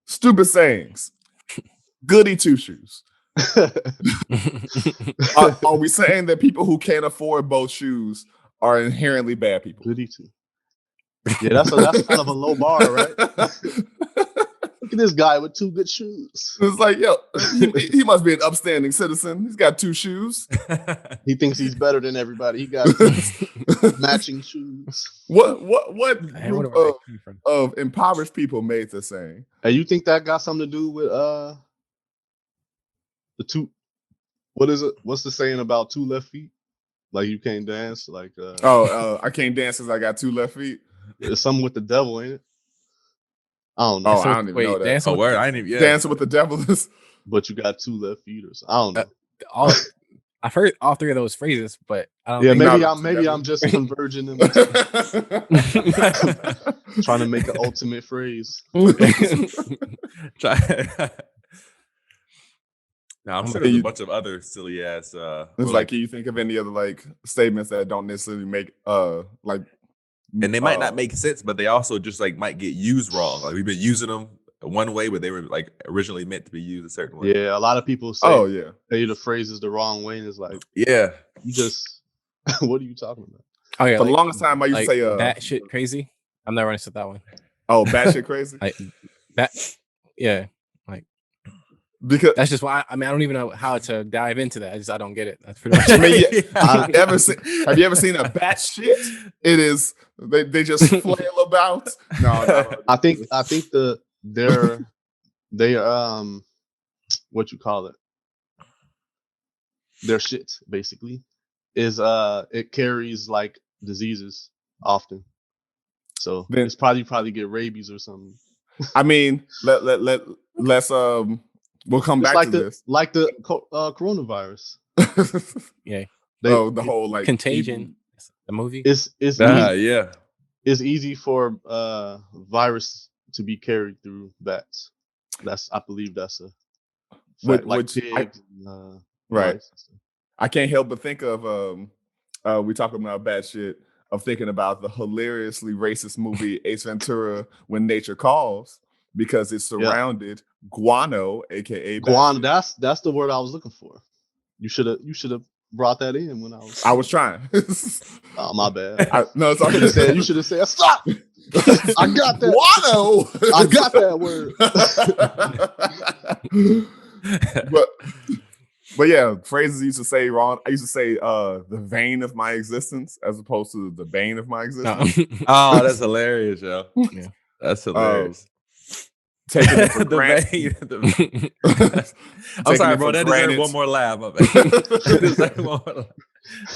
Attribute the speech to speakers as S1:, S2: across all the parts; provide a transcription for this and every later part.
S1: stupid sayings. Goody two shoes. Are we saying that people who can't afford both shoes are inherently bad people?
S2: Goody two. Yeah, that's kind of a low bar, right? Look at this guy with two good shoes.
S1: It's like, yo, he must be an upstanding citizen. He's got two shoes.
S2: He thinks he's better than everybody. He got matching shoes.
S1: What group of impoverished people made this saying?
S2: Hey, you think that got something to do with the two? What is it? What's the saying about two left feet? Like you can't dance. Like
S1: I can't dance because I got two left feet.
S2: It's something with the devil, ain't it? I don't know.
S1: Oh, I don't even know that.
S3: I didn't even.
S1: Dancing with the devil is.
S2: But you got two left feet, or something. I don't know.
S4: I've heard all three of those phrases, but I don't.
S2: Yeah, maybe I'm just converging them. Trying to make an ultimate phrase.
S3: Now I'm sure there's a bunch of other silly ass.
S1: It's like, can you think of any other like statements that don't necessarily make like?
S3: And they might not make sense, but they also just like might get used wrong. Like we've been using them one way, but they were like originally meant to be used a certain way.
S2: Yeah, a lot of people say, say the phrases the wrong way, and it's like,
S3: yeah,
S2: you just, what are you talking about?
S4: Oh yeah,
S1: for the longest time I used to say
S4: that shit crazy. I'm never understood that one.
S1: Oh, batshit crazy.
S4: Like that, yeah. Like
S1: because
S4: that's just why I don't even know how to dive into that. I don't get it. That's pretty much.
S1: Have you ever seen a batshit? It is they just flail about. No.
S2: I think they what you call it? Their shit basically is it carries like diseases often. So then it's probably get rabies or something.
S1: I mean, let's we'll come back to this.
S2: Like the coronavirus.
S4: Yeah.
S1: The whole like
S4: Contagion. The movie.
S2: It's
S3: yeah.
S2: It's easy for virus to be carried through bats. I believe that's a fact. Like pigs,
S1: right. I can't help but think of we talking about bad shit. Of thinking about the hilariously racist movie Ace Ventura: When Nature Calls, because it surrounded guano, aka
S2: guano. That's the word I was looking for. You should have brought that in when
S1: I was trying.
S2: Oh, my bad.
S1: No, it's all you
S2: said. You should have said stop. I got that
S1: guano.
S2: I got that word.
S1: But yeah, phrases I used to say wrong. I used to say the vein of my existence as opposed to the bane of my existence.
S3: Oh, that's hilarious, yo. Yeah. That's hilarious.
S1: Taking it for granted.
S3: I'm sorry, bro. That deserves one more laugh.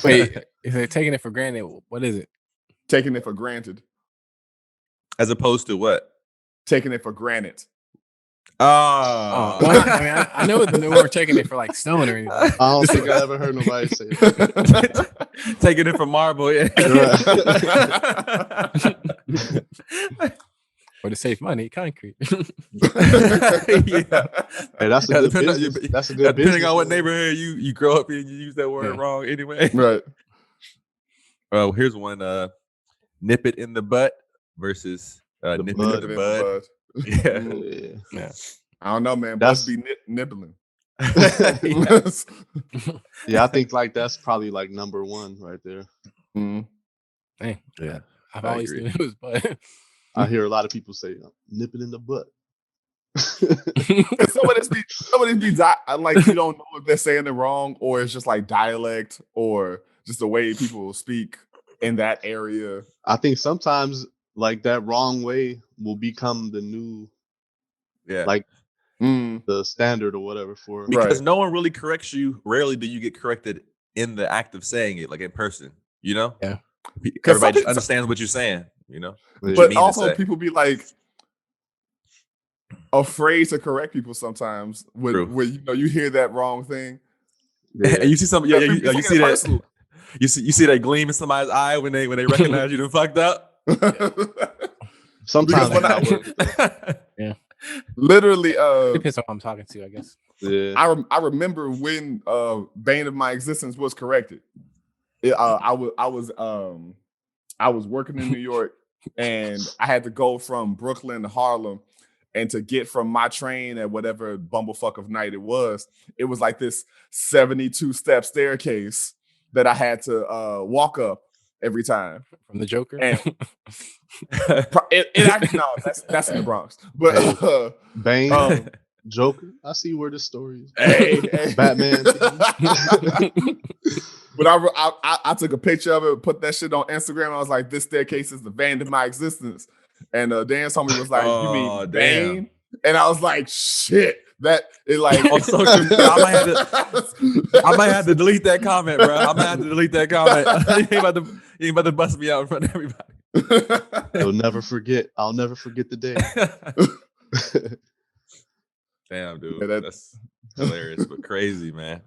S4: Wait, if they're taking it for granted, what is it?
S1: Taking it for granted.
S3: As opposed to what?
S1: Taking it for granted.
S3: Oh.
S4: Well, I know that they weren't taking it for like stone or anything.
S2: I don't think I ever heard nobody say that.
S3: Taking it for marble, yeah.
S4: Or to save money, concrete.
S3: Yeah.
S2: Hey, that's a good business. That's a good business.
S3: Depending on what neighborhood you grow up in, you use that word wrong anyway.
S1: Right.
S3: Well, here's one. Nip it in the butt versus nip it in the bud.
S1: Yeah. I don't know, man. That's be nibbling.
S2: Yeah, I think like that's probably like number one right there.
S1: Mm-hmm.
S4: Hey,
S3: yeah,
S4: I've always knew it was butt.
S2: I hear a lot of people say nip it in the butt.
S1: Some of this be like you don't know if they're saying it wrong or it's just like dialect or just the way people speak in that area.
S2: I think sometimes like that wrong way will become the new the standard or whatever for it.
S3: Because no one really corrects you. Rarely do you get corrected in the act of saying it, like in person, you know?
S4: Yeah.
S3: Everybody just understands what you're saying, you know?
S1: But also people be like afraid to correct people sometimes when you know you hear that wrong thing.
S3: Yeah. And you see some you see that you see that gleam in somebody's eye when they recognize you done fucked up.
S2: Sometimes
S4: yeah.
S1: Literally
S4: depends on who I'm talking to, I guess.
S2: Yeah.
S1: I remember when bane of my existence was corrected. I was working in New York and I had to go from Brooklyn to Harlem And to get from my train at whatever bumblefuck of night it was like this 72-step staircase that I had to walk up every time.
S4: From the Joker?
S1: And it actually, no, that's in the Bronx. But
S2: Bane, Joker, I see where the story is.
S1: Hey.
S2: Batman.
S1: But I took a picture of it, put that shit on Instagram. I was like, this staircase is the vein of my existence. And Dan told me was like, you mean Bane? And I was like, shit. That is like
S3: on social media. I might have to delete that comment, bro. I might have to delete that comment. You ain't about to bust me out in front of everybody.
S2: I'll never forget the day.
S3: Damn, dude. Yeah, that's hilarious, but crazy, man.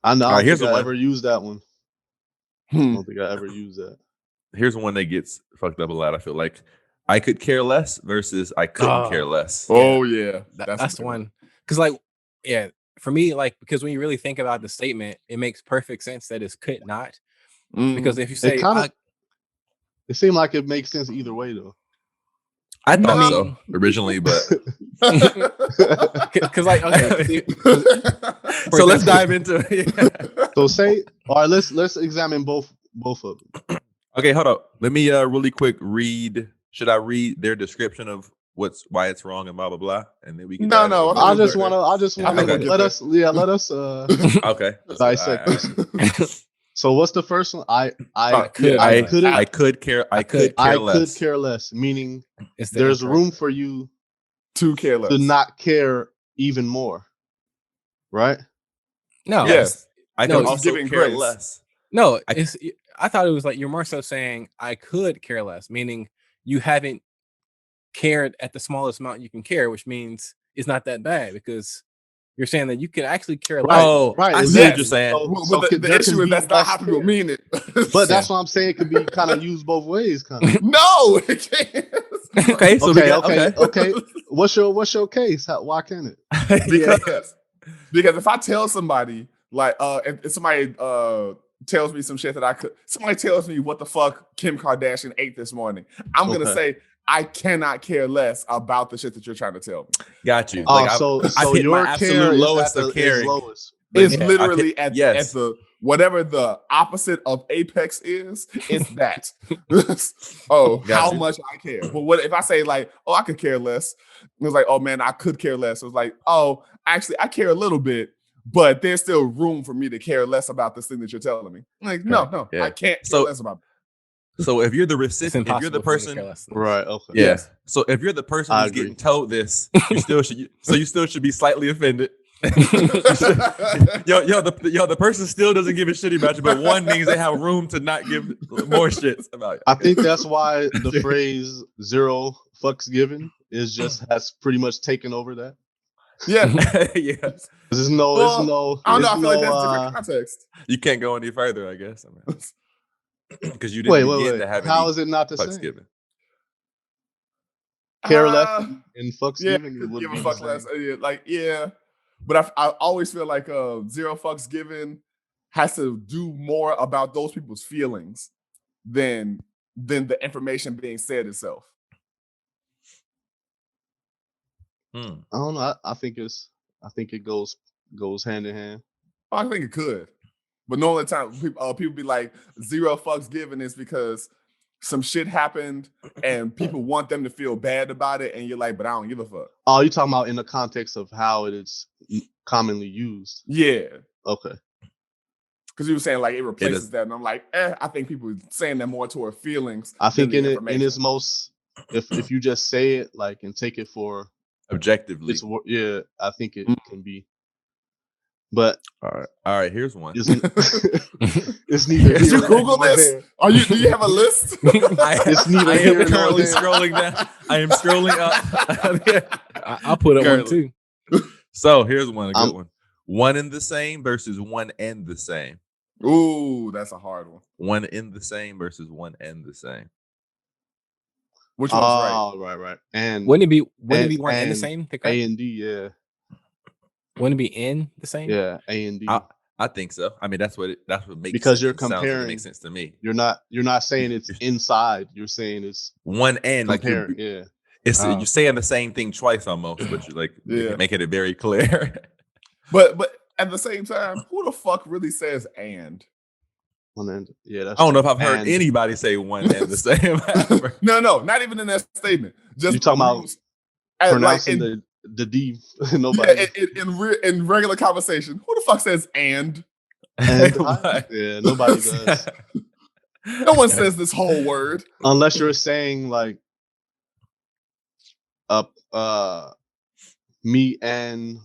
S2: I know. I don't think I ever used that one. I don't think I ever used that.
S3: Here's one that gets fucked up a lot. I feel like I could care less versus I couldn't care less.
S1: Oh yeah,
S4: that's the one. Because like, yeah, for me, like, because when you really think about the statement, it makes perfect sense that it's could not. Because if you say,
S2: it seemed like it makes sense either way, though.
S3: I thought so originally, but
S4: because like, okay,
S3: so let's dive into it. Yeah.
S2: So all right, let's examine both of them.
S3: Okay, hold up. Let me really quick read. Should I read their description of why it's wrong and blah blah blah, and then we can.
S1: No.
S2: I just want to let us
S3: okay
S2: dissect this. So what's the first one? I
S3: could care
S2: less, meaning there's room for you
S1: to care less,
S2: to not care even more, right?
S4: No.
S1: Yes.
S3: I can also care less.
S4: No, I thought it was like you're more so saying I could care less, meaning you haven't cared at the smallest amount you can care, which means it's not that bad because you're saying that you can actually care less.
S3: Oh, right. I see what you're saying.
S1: So the issue is that's not how people mean it.
S2: But that's what I'm saying. It could be kind of used both ways. Kind of.
S1: No, it can't.
S2: Okay. What's your case? Why can't
S1: it? Because if I tell somebody like if somebody tells me some shit that somebody tells me what the fuck Kim Kardashian ate this morning, I'm gonna say I cannot care less about the shit that you're trying to tell me.
S3: Got you.
S2: So your absolute
S3: lowest of caring
S1: is literally at the whatever the opposite of apex is. It's that. How much I care. But what if I say like, I could care less? It was like, oh man, I could care less. It was like, actually, I care a little bit, but there's still room for me to care less about this thing that you're telling me. Like, no, I can't care less about it.
S3: So if you're the recipient, if you're the person,
S2: right? Okay.
S3: Yes. Yeah. So if you're the person who's getting told this, you still should be slightly offended. The person still doesn't give a shit about you, but one means they have room to not give more shits about you.
S2: I think that's why the phrase "zero fucks given" has pretty much taken over that.
S1: Yeah,
S2: yes. There's no.
S1: I don't know. I feel like that's different context.
S3: You can't go any further, I guess. Because you didn't begin to have.
S2: How is it not the same?
S3: Given?
S2: Care less and fucks given.
S1: Give a fuck less. But I always feel like zero fucks given has to do more about those people's feelings than the information being said itself.
S2: I don't know. I think it goes hand in hand.
S1: I think it could. But no other time people be like, zero fucks given is because some shit happened and people want them to feel bad about it, and you're like, but I don't give a fuck.
S2: Oh, you're talking about in the context of how it is commonly used.
S1: Yeah.
S2: Okay.
S1: Because you were saying like it replaces that, and I'm like, I think people are saying that more toward feelings.
S2: I think in its most, if you just say it like and take it for
S3: objectively,
S2: I think it can be. But
S3: all right. Here's one.
S2: It's neither.
S1: Did you Google this? Do you have a list?
S2: It's neither.
S3: I am currently scrolling down. I am scrolling up.
S4: I'll put up one too.
S3: So here's one. A good one. One in the same versus one and the same.
S1: Ooh, that's a hard one.
S3: One in the same versus one and the same.
S1: Which one's right?
S2: Oh, right. And
S4: wouldn't it be one and the same?
S2: A and D, yeah.
S4: Wouldn't it be in the same?
S2: Yeah, A and D.
S3: I think so. I mean, that's what makes
S2: because
S3: sense.
S2: You're comparing.
S3: Makes sense to me.
S2: You're not saying it's inside. You're saying it's
S3: one and
S2: comparing.
S3: It's you're saying the same thing twice almost, but you're like making it very clear.
S1: But at the same time, who the fuck really says and?
S2: One end. Yeah, that's
S3: I don't know
S2: true.
S3: if I've heard anybody say one and the same.
S1: No, not even in that statement. Just
S2: you talking about pronouncing the D. Nobody.
S1: Yeah, in regular conversation, who the fuck says and?
S2: Yeah, nobody does.
S1: No one says this whole word
S2: unless you're saying like me and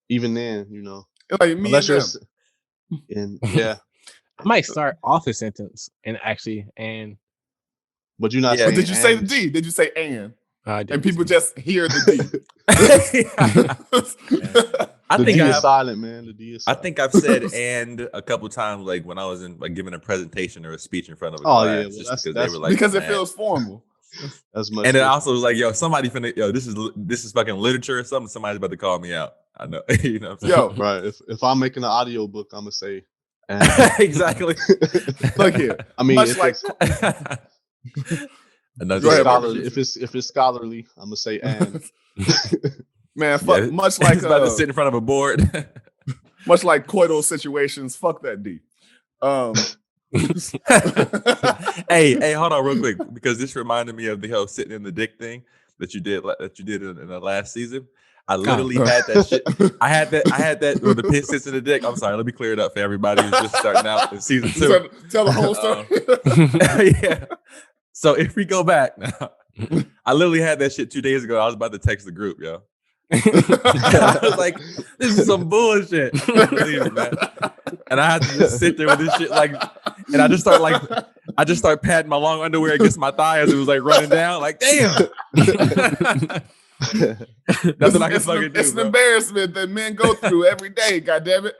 S2: even then, you know,
S1: like me
S2: unless
S1: and
S2: you're and yeah.
S4: I might start off a sentence and actually and.
S2: But you're not.
S1: But did you say the D? Did you say and? And people just hear the D.
S2: I think D is silent, man. The D is silent.
S3: I think I've said and a couple times, like when I was in giving a presentation or a speech in front of a class.
S2: Yeah,
S3: just because they were like,
S1: because it feels formal.
S2: As much.
S3: And it also was like, somebody finna, this is fucking literature or something. Somebody's about to call me out. I know, you know. What I'm saying?
S2: Right. If I'm making an audio book, I'm gonna say
S3: exactly.
S1: Look here.
S2: I mean,
S1: much like.
S2: If it's scholarly, I'm gonna say and.
S1: Man, fuck. Much like
S3: about to sit in front of a board.
S1: Much like coital situations, fuck that D.
S3: Hey, hold on real quick, because this reminded me of the whole sitting in the dick thing that you did in the last season. I literally had that shit. I had that when the piss sits in the dick. I'm sorry, let me clear it up for everybody who's just starting out in season 2.
S1: Tell the whole story.
S3: Yeah. So if we go back now, I literally had that shit 2 days ago. I was about to text the group, yo. I was like, this is some bullshit. And I had to just sit there with this shit, like, and I just start patting my long underwear against my thigh as it was like running down, like, damn. Nothing I can fucking do.
S1: It's an embarrassment that men go through every day, goddammit.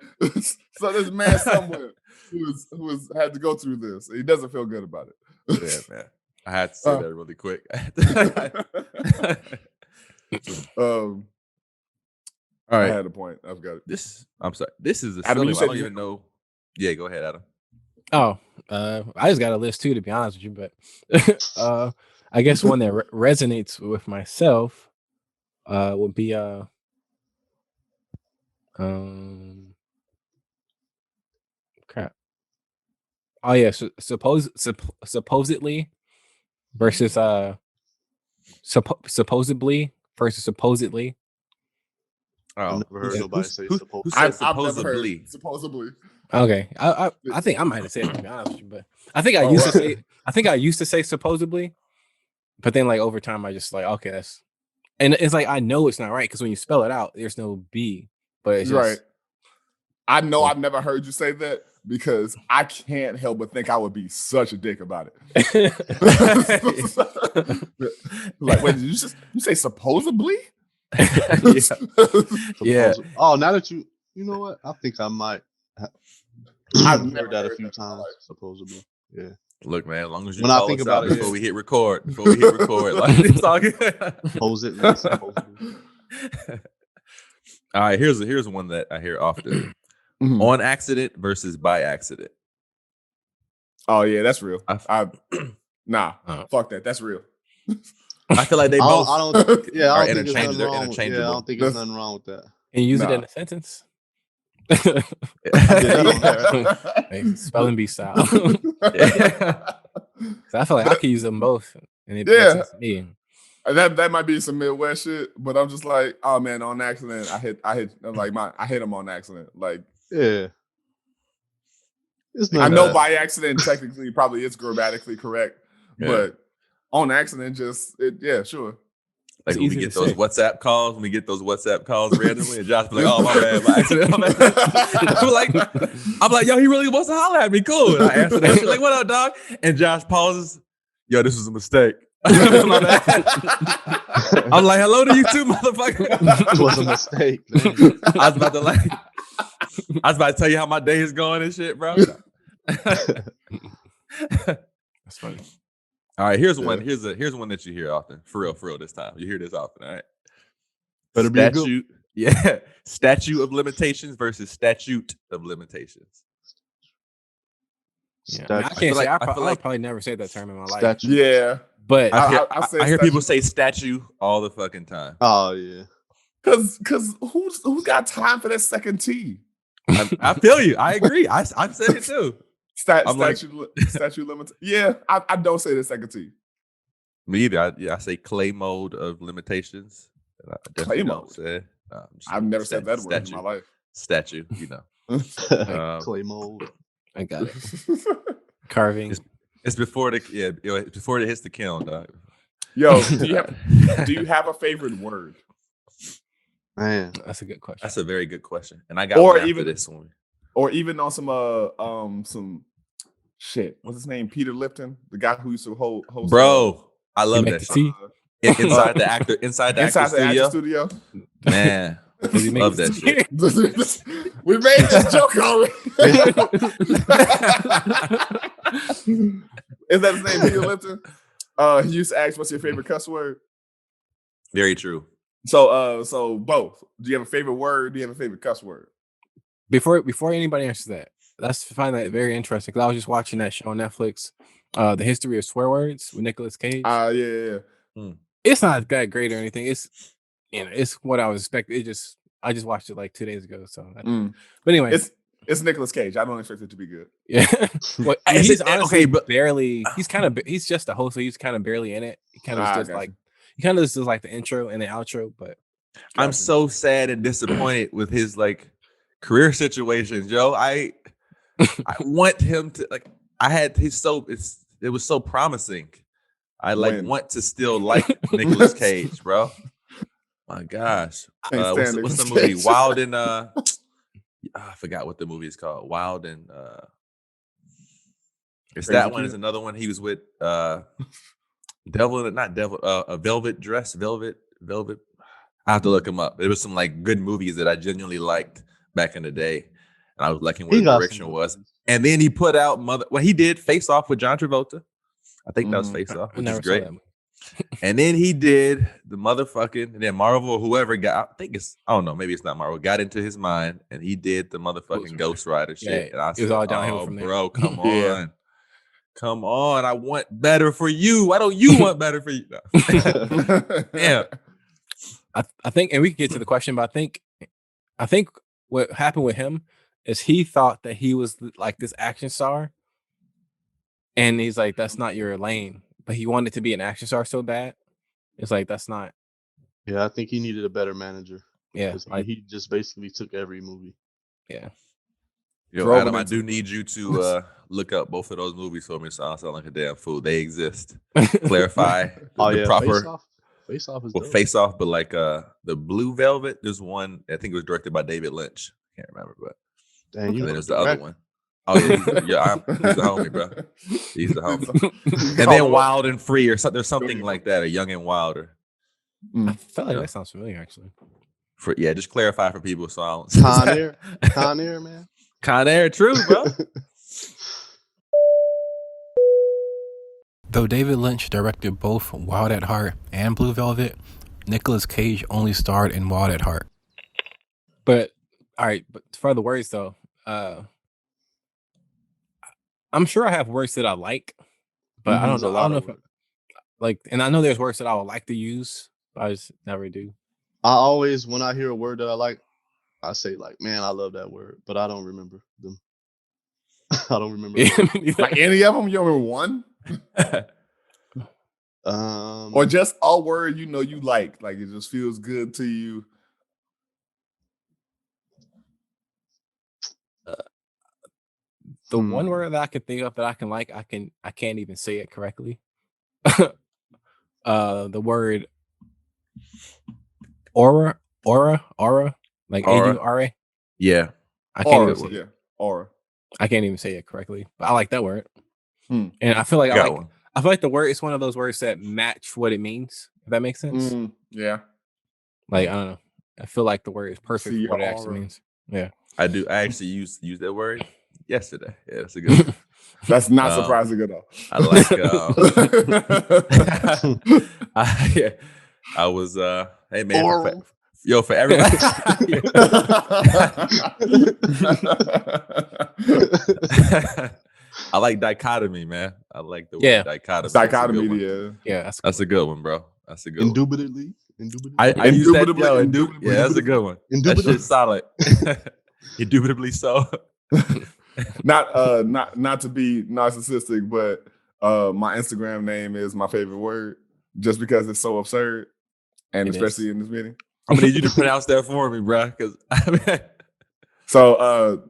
S1: So there's a man somewhere who's had to go through this. He doesn't feel good about it.
S3: Yeah, man. I had to say that really quick. All right.
S1: I had a point. I've got it.
S3: I'm sorry. This is a
S1: Adam,
S3: silly one. I don't even know. Yeah, go ahead, Adam.
S4: Oh, I just got a list too, to be honest with you. But I guess one that resonates with myself would be crap. Oh yeah, supposedly versus supposedly versus supposedly.
S2: I've never heard nobody say supposedly.
S1: I've never heard supposedly.
S4: Okay, I think I might have said it, to be honest with you, but I think I used to say supposedly, but then like over time I just like, okay, that's, and it's like I know it's not right because when you spell it out, there's no B, but it's just,
S1: right. I know I've never heard you say that because I can't help but think I would be such a dick about it. Like, wait, did you say supposedly?
S4: Yeah.
S2: Oh, now that you know what? I think I might. I've heard that a few times. Supposedly, yeah.
S3: Look, man, as long as you
S2: when I think about it
S3: before we hit record, like it's all good.
S2: Supposedly.
S3: All right, here's one that I hear often: on accident versus by accident.
S1: Oh yeah, that's real. Fuck that. That's real.
S3: I feel like they both.
S2: I don't think
S3: they're
S2: there's nothing wrong.
S3: interchangeable.
S2: Yeah, I don't think there's nothing wrong with that.
S4: Can you use it in a sentence? Spelling bee style. So I feel like I could use them both, and it makes sense to me.
S1: That might be some Midwest shit, but I'm just like, oh man, on accident, I hit him on accident. Like,
S2: yeah.
S1: I know by accident technically probably it's grammatically correct, but on accident, sure.
S3: Like when we get those WhatsApp calls, randomly, and Josh be like, "Oh my bad, by accident." I'm like, "Yo, he really wants to holler at me." Cool. And I answer that shit like, "What up, dog?" And Josh pauses. "Yo, this was a mistake." My bad. I'm like, "Hello to you too, motherfucker."
S2: It was a mistake.
S3: I was about to tell you how my day is going and shit, bro.
S4: That's funny.
S3: All right, here's one. Here's one that you hear often. For real this time. You hear this often, all right?
S2: Better be
S3: statute. Yeah. Statute of limitations versus statute of limitations.
S4: Yeah. I can't say I probably never said that term in my life.
S1: Yeah.
S4: But
S3: I hear people say statue all the fucking time.
S2: Oh yeah.
S1: Cause who's got time for that second T?
S3: I feel you. I agree. I've said it too.
S1: Statue limit. Yeah, I don't say the second T.
S3: Me either. I say clay mode of limitations. I
S1: Clay
S3: don't
S1: mode.
S3: say.
S1: I've never said that word in my life.
S3: Statue, you know.
S2: Clay mold.
S4: I got it. Carving.
S3: It's before before it hits the kiln, dog.
S1: Yo, do you have a favorite word?
S2: Man,
S4: That's a good question.
S3: That's a very good question, and I got one after this one.
S1: Or even on some shit. What's his name? Peter Lipton, the guy who used to host.
S3: Bro, I love that shit. Inside the actor studio. Man, love that shit.
S1: We made this joke already. Is that his name, Peter Lipton? He used to ask, "What's your favorite cuss word?"
S3: Very true.
S1: So both. Do you have a favorite word? Do you have a favorite cuss word?
S4: Before anybody answers that, let's find that very interesting. Because I was just watching that show on Netflix, The History of Swear Words with Nicolas Cage.
S1: Yeah.
S4: It's not that great or anything. It's it's what I was expecting. I just watched it like 2 days ago. So, but anyway,
S1: it's Nicolas Cage. I don't expect it to be good.
S4: Yeah. Well, he's honestly
S3: okay, but
S4: barely. He's just a host, so he's kind of barely in it. He kind of just does like the intro and the outro. But
S3: I'm so sad and disappointed with his like career situations, yo. I want him to like. It was so promising. I want to still like Nicolas Cage, bro. My gosh, what's the movie? Wild and I forgot what the movie is called. Wild and it's that one. Is another one he was with. A Velvet Dress, Velvet. I have to look him up. There was some like good movies that I genuinely liked back in the day, and I was liking what the direction was. And then he put out he did Face Off with John Travolta. I think that was Face Off, which is great. And then he did the motherfucking, and then Marvel or whoever got, I don't know, maybe it's not Marvel, got into his mind, and he did the motherfucking Ghost Rider shit. And I said, it was all downhill from there. Bro, come on. Yeah. Come on. I want better for you. Why don't you want better for you? No. Yeah.
S4: I think, and we can get to the question, but I think what happened with him is he thought that he was like this action star. And he's like, that's not your lane. But he wanted to be an action star so bad. It's like, that's not.
S2: Yeah, I think he needed a better manager.
S4: Yeah.
S2: He just basically took every movie.
S4: Yeah.
S3: Yo, Adam, I do need you to look up both of those movies for me so I don't sound like a damn fool. They exist. Clarify the proper.
S2: Face Off is
S3: Face Off, but like the Blue Velvet, there's one, I think it was directed by David Lynch. Can't remember, but and then there's the other one. Oh yeah, he's the homie, bro. He's the homie. And then Wild and Free or something. There's something like that, or Young and Wilder.
S4: I felt like that sounds familiar, actually.
S3: Just clarify for people. So I don't.
S2: Con Air, man.
S3: Con Air, true, bro.
S5: Though David Lynch directed both Wild at Heart and Blue Velvet, Nicolas Cage only starred in Wild at Heart.
S4: But all right, but for the words though, I'm sure I have words that I like, but I don't know if and I know there's words that I would like to use, but I just never do.
S2: I always, when I hear a word that I like, I say like, man, I love that word, but I don't remember them. I don't remember
S1: like any of them. You remember one? Or just a word you like it just feels good to you.
S4: The one word that I can think of that I can like, I can't even say it correctly. The word aura, like aura.
S3: Yeah,
S4: I can't even say it.
S1: Aura.
S4: I can't even say it correctly, but I like that word. And I feel like I feel like the word is one of those words that match what it means. If that makes sense.
S1: Yeah.
S4: Like I don't know. I feel like the word is perfect for what it actually means. Yeah.
S3: I do. I actually used that word yesterday. Yeah, that's a good one.
S1: That's not surprising at all.
S3: I like I was hey man, for everybody. I like dichotomy, man. I like the
S4: Yeah.
S3: word dichotomy.
S1: Dichotomy, yeah.
S4: Yeah,
S3: That's a good one, bro. That's a good one.
S2: Indubitably.
S3: I use that.
S1: Indubitably,
S3: Yo,
S1: indubitably,
S3: yeah, that's a good one. That
S2: Indubitably.
S3: shit's solid. Indubitably so.
S1: Not to be narcissistic, but my Instagram name is my favorite word just because it's so absurd, and especially in this meeting.
S3: I'm gonna need you to pronounce that for me, bro. Because
S1: so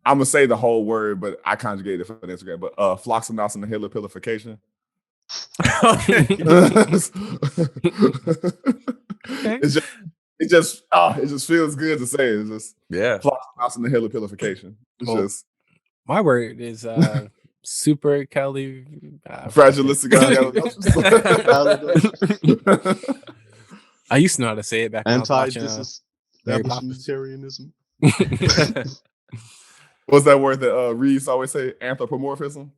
S1: I'm gonna say the whole word, but I conjugate it for the Instagram. But floximouse and the hilopilification. It just feels good to say. It's just floximouse and the hilopilification. It's just
S4: my word is super Cali
S1: fragilistic.
S4: I used to know how to say it back when I was watching
S2: anti-disestablishmentarianism.
S1: What's that word that Reeves always say? Anthropomorphism.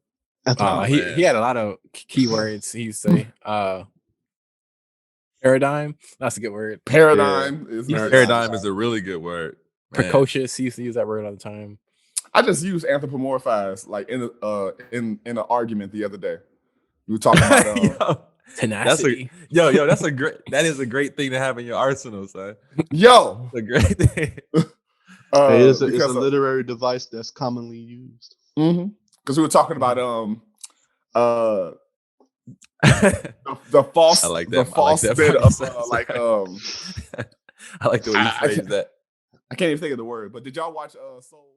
S4: He had a lot of keywords. He used to say paradigm. That's a good word.
S1: Paradigm
S3: paradigm is a really good word. Man.
S4: Precocious. He used to use that word all the time.
S1: I just used anthropomorphize like in an argument the other day. We were talking about
S4: tenacity.
S3: That is a great thing to have in your arsenal, son.
S1: Yo,
S3: it's a great thing.
S2: It's a literary device that's commonly used.
S1: Because we were talking about the false,
S3: I like that.
S1: The false bit of like
S3: I like the way you phrase that.
S1: I can't even think of the word, but did y'all watch Soul?